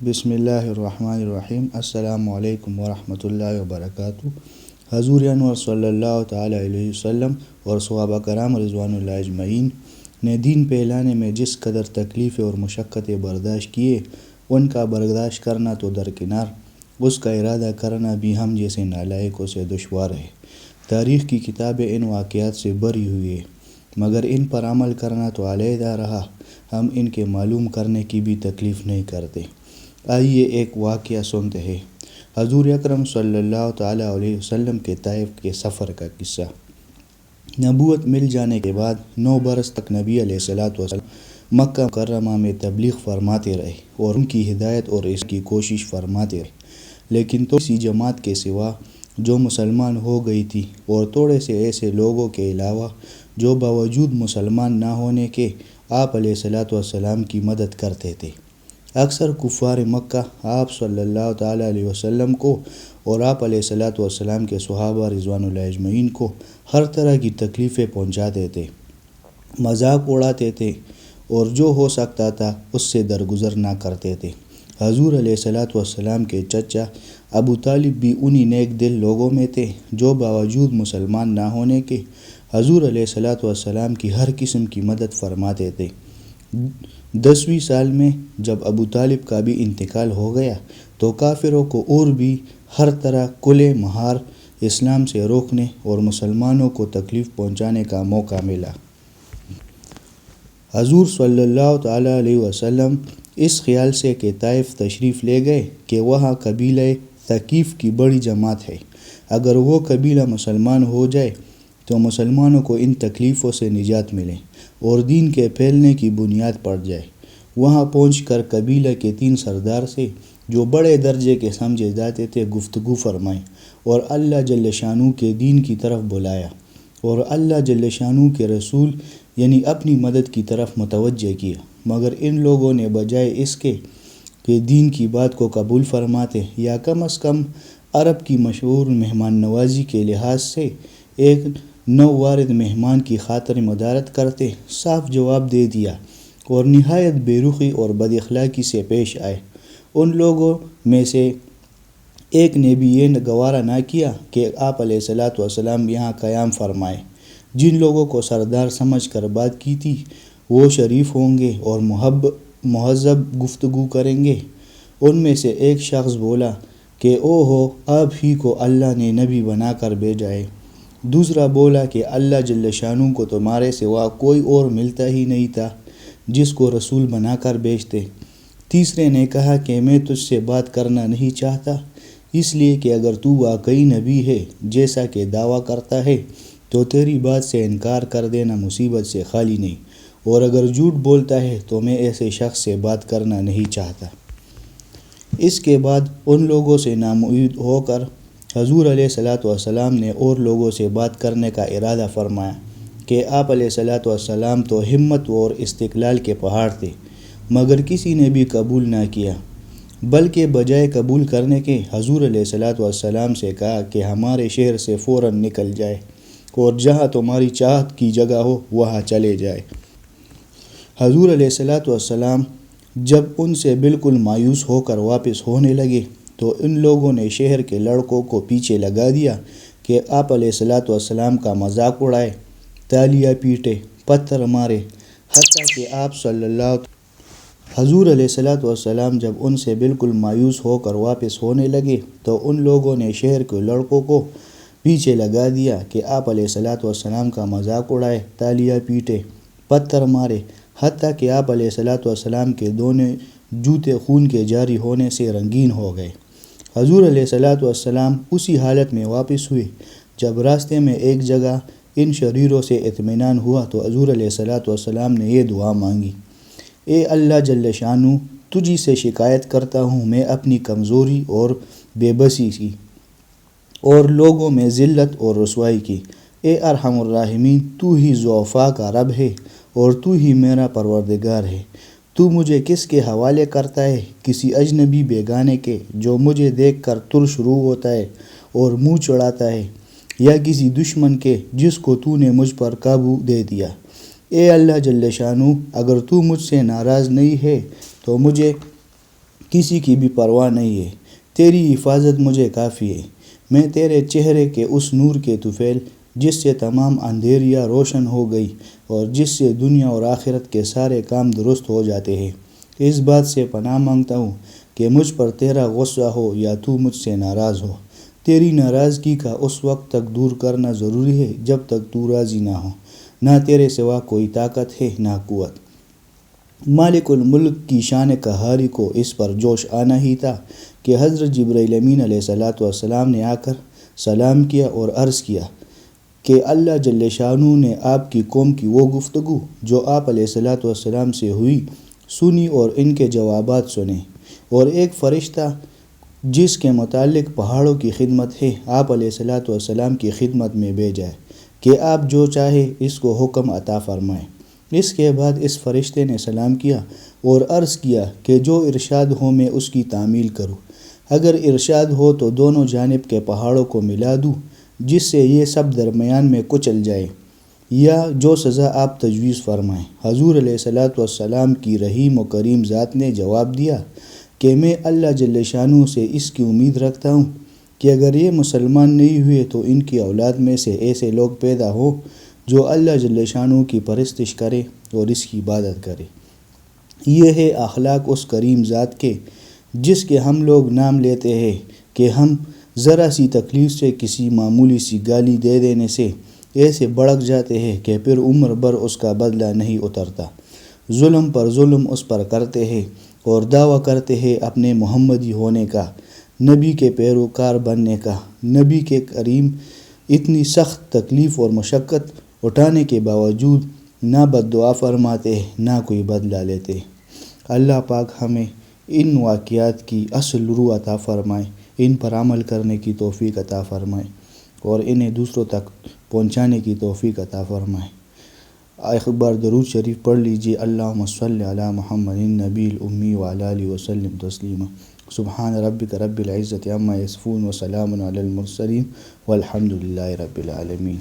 بسم اللہ الرحمن الرحیم۔ السلام علیکم ورحمۃ اللہ وبرکاتہ۔ حضور انور صلی اللہ تعالیٰ علیہ وسلم اور صحابہ کرام رضوان اللہ اجمعین نے دین پھیلانے میں جس قدر تکلیفیں اور مشقتیں برداشت کیے، ان کا برداشت کرنا تو درکنار، اس کا ارادہ کرنا بھی ہم جیسے نالائقوں سے دشوار ہے۔ تاریخ کی کتابیں ان واقعات سے بھری ہوئی ہے، مگر ان پر عمل کرنا تو علیحدہ رہا، ہم ان کے معلوم کرنے کی بھی تکلیف نہیں کرتے۔ آئیے ایک واقعہ سنتے ہیں۔ حضور اکرم صلی اللہ تعالیٰ علیہ وسلم کے طائف کے سفر کا قصہ۔ نبوت مل جانے کے بعد 9 برس تک نبی علیہ السلام مکہ مکرمہ میں تبلیغ فرماتے رہے اور ان کی ہدایت اور اس کی کوشش فرماتے رہے، لیکن تو سی جماعت کے سوا جو مسلمان ہو گئی تھی اور تھوڑے سے ایسے لوگوں کے علاوہ جو باوجود مسلمان نہ ہونے کے آپ علیہ السلام کی مدد کرتے تھے۔ اکثر کفار مکہ آپ صلی اللہ تعالیٰ علیہ وسلم کو اور آپ علیہ السلام کے صحابہ رضوان اللہ اجمعین کو ہر طرح کی تکلیفیں پہنچاتے تھے، مذاق اڑاتے تھے اور جو ہو سکتا تھا اس سے درگزر نہ کرتے تھے۔ حضور علیہ السلام کے چچا ابو طالب بھی انہی نیک دل لوگوں میں تھے جو باوجود مسلمان نہ ہونے کے حضور علیہ السلام کی ہر قسم کی مدد فرماتے تھے۔ 10ویں سال میں جب ابو طالب کا بھی انتقال ہو گیا تو کافروں کو اور بھی ہر طرح کلے مہار اسلام سے روکنے اور مسلمانوں کو تکلیف پہنچانے کا موقع ملا۔ حضور صلی اللہ تعالیٰ علیہ وسلم اس خیال سے کہ طائف تشریف لے گئے کہ وہاں قبیلہ ثقیف کی بڑی جماعت ہے، اگر وہ قبیلہ مسلمان ہو جائے تو مسلمانوں کو ان تکلیفوں سے نجات ملے اور دین کے پھیلنے کی بنیاد پڑ جائے۔ وہاں پہنچ کر قبیلہ کے 3 سردار سے جو بڑے درجے کے سمجھے جاتے تھے گفتگو فرمائیں اور اللہ جل شانہ کے دین کی طرف بلایا اور اللہ جل شانہ کے رسول یعنی اپنی مدد کی طرف متوجہ کیا، مگر ان لوگوں نے بجائے اس کے کہ دین کی بات کو قبول فرماتے یا کم از کم عرب کی مشہور مہمان نوازی کے لحاظ سے ایک نووارد مہمان کی خاطر مدارت کرتے، صاف جواب دے دیا اور نہایت بے رخی اور بد اخلاقی سے پیش آئے۔ ان لوگوں میں سے ایک نے بھی یہ گوارا نہ کیا کہ آپ علیہ السلام یہاں قیام فرمائے۔ جن لوگوں کو سردار سمجھ کر بات کی تھی وہ شریف ہوں گے اور مہذب گفتگو کریں گے۔ ان میں سے ایک شخص بولا کہ او ہو، آپ ہی کو اللہ نے نبی بنا کر بھیجا ہے۔ دوسرا بولا کہ اللہ جل شانہ کو تمہارے سوا کوئی اور ملتا ہی نہیں تھا جس کو رسول بنا کر بھیجتے۔ تیسرے نے کہا کہ میں تجھ سے بات کرنا نہیں چاہتا، اس لیے کہ اگر تو واقعی نبی ہے جیسا کہ دعویٰ کرتا ہے تو تیری بات سے انکار کر دینا مصیبت سے خالی نہیں، اور اگر جھوٹ بولتا ہے تو میں ایسے شخص سے بات کرنا نہیں چاہتا۔ اس کے بعد ان لوگوں سے ناامید ہو کر حضور علیہ السلام نے اور لوگوں سے بات کرنے کا ارادہ فرمایا کہ آپ علیہ السلام تو ہمت اور استقلال کے پہاڑ تھے، مگر کسی نے بھی قبول نہ کیا، بلکہ بجائے قبول کرنے کے حضور علیہ السلام سے کہا کہ ہمارے شہر سے فوراً نکل جائے اور جہاں تمہاری چاہت کی جگہ ہو وہاں چلے جائے۔ حضور علیہ السلام جب ان سے بالکل مایوس ہو کر واپس ہونے لگے تو ان لوگوں نے شہر کے لڑکوں کو پیچھے لگا دیا کہ آپ علیہ السلام کا مذاق اڑائے، تالیاں پیٹے، پتھر مارے، حتیٰ کہ آپ حضور علیہ السلام جب ان سے بالکل مایوس ہو کر واپس ہونے لگے تو ان لوگوں نے شہر کے لڑکوں کو پیچھے لگا دیا کہ آپ علیہ السلام کا مذاق اڑائے، تالیاں پیٹے، پتھر مارے، حتیٰ کہ آپ علیہ السلام کے دونوں جوتے خون کے جاری ہونے سے رنگین ہو گئے۔ حضور علیہ السلام اسی حالت میں واپس ہوئے۔ جب راستے میں ایک جگہ ان شریروں سے اطمینان ہوا تو حضور علیہ السلام نے یہ دعا مانگی: اے اللہ جل شانہ، تجھی سے شکایت کرتا ہوں میں اپنی کمزوری اور بے بسی کی اور لوگوں میں ذلت اور رسوائی کی۔ اے ارحم الراحمین، تو ہی ضعفاء کا رب ہے اور تو ہی میرا پروردگار ہے۔ تو مجھے کس کے حوالے کرتا ہے؟ کسی اجنبی بیگانے کے جو مجھے دیکھ کر ترش رو ہوتا ہے اور منہ چڑھاتا ہے، یا کسی دشمن کے جس کو تو نے مجھ پر قابو دے دیا؟ اے اللہ جل شانہ، اگر تو مجھ سے ناراض نہیں ہے تو مجھے کسی کی بھی پرواہ نہیں ہے، تیری حفاظت مجھے کافی ہے۔ میں تیرے چہرے کے اس نور کے طفیل جس سے تمام اندھیریاں روشن ہو گئی اور جس سے دنیا اور آخرت کے سارے کام درست ہو جاتے ہیں، اس بات سے پناہ مانگتا ہوں کہ مجھ پر تیرا غصہ ہو یا تو مجھ سے ناراض ہو۔ تیری ناراضگی کا اس وقت تک دور کرنا ضروری ہے جب تک تو راضی نہ ہو۔ نہ تیرے سوا کوئی طاقت ہے نہ قوت۔ مالک الملک کی شان قہاری کو اس پر جوش آنا ہی تھا کہ حضرت جبرائیل امین علیہ السلام نے آ کر سلام کیا اور عرض کیا کہ اللہ جل شانہ نے آپ کی قوم کی وہ گفتگو جو آپ علیہ السلام سے ہوئی سنی اور ان کے جوابات سنے، اور ایک فرشتہ جس کے متعلق پہاڑوں کی خدمت ہے آپ علیہ السلام کی خدمت میں بھیجا ہے کہ آپ جو چاہے اس کو حکم عطا فرمائیں۔ اس کے بعد اس فرشتے نے سلام کیا اور عرض کیا کہ جو ارشاد ہو میں اس کی تعمیل کروں۔ اگر ارشاد ہو تو دونوں جانب کے پہاڑوں کو ملا دوں جس سے یہ سب درمیان میں کچل جائے، یا جو سزا آپ تجویز فرمائیں۔ حضور علیہ السلام کی رحیم و کریم ذات نے جواب دیا کہ میں اللہ جل شانہ سے اس کی امید رکھتا ہوں کہ اگر یہ مسلمان نہیں ہوئے تو ان کی اولاد میں سے ایسے لوگ پیدا ہوں جو اللہ جل شانہ کی پرستش کرے اور اس کی عبادت کرے۔ یہ ہے اخلاق اس کریم ذات کے جس کے ہم لوگ نام لیتے ہیں کہ ہم ذرا سی تکلیف سے کسی معمولی سی گالی دے دینے سے ایسے بھڑک جاتے ہیں کہ پھر عمر بھر اس کا بدلہ نہیں اترتا۔ ظلم پر ظلم اس پر کرتے ہیں اور دعویٰ کرتے ہیں اپنے محمدی ہونے کا، نبی کے پیروکار بننے کا۔ نبی کے کریم اتنی سخت تکلیف اور مشقت اٹھانے کے باوجود نہ بد دعا فرماتے نہ کوئی بدلہ لیتے۔ اللہ پاک ہمیں ان واقعات کی اصل روح عطا فرمائے، ان پر عمل کرنے کی توفیق عطا فرمائے اور انہیں دوسروں تک پہنچانے کی توفیق عطا فرمائے۔ ایک بار درود شریف پڑھ لیجئے۔ اللہم صلی علی محمد النبی الامی وعلی آلہ وسلم تسلیما۔ سبحان ربک رب العزت عما یصفون وسلام علی المرسلین والحمد للہ رب العالمین۔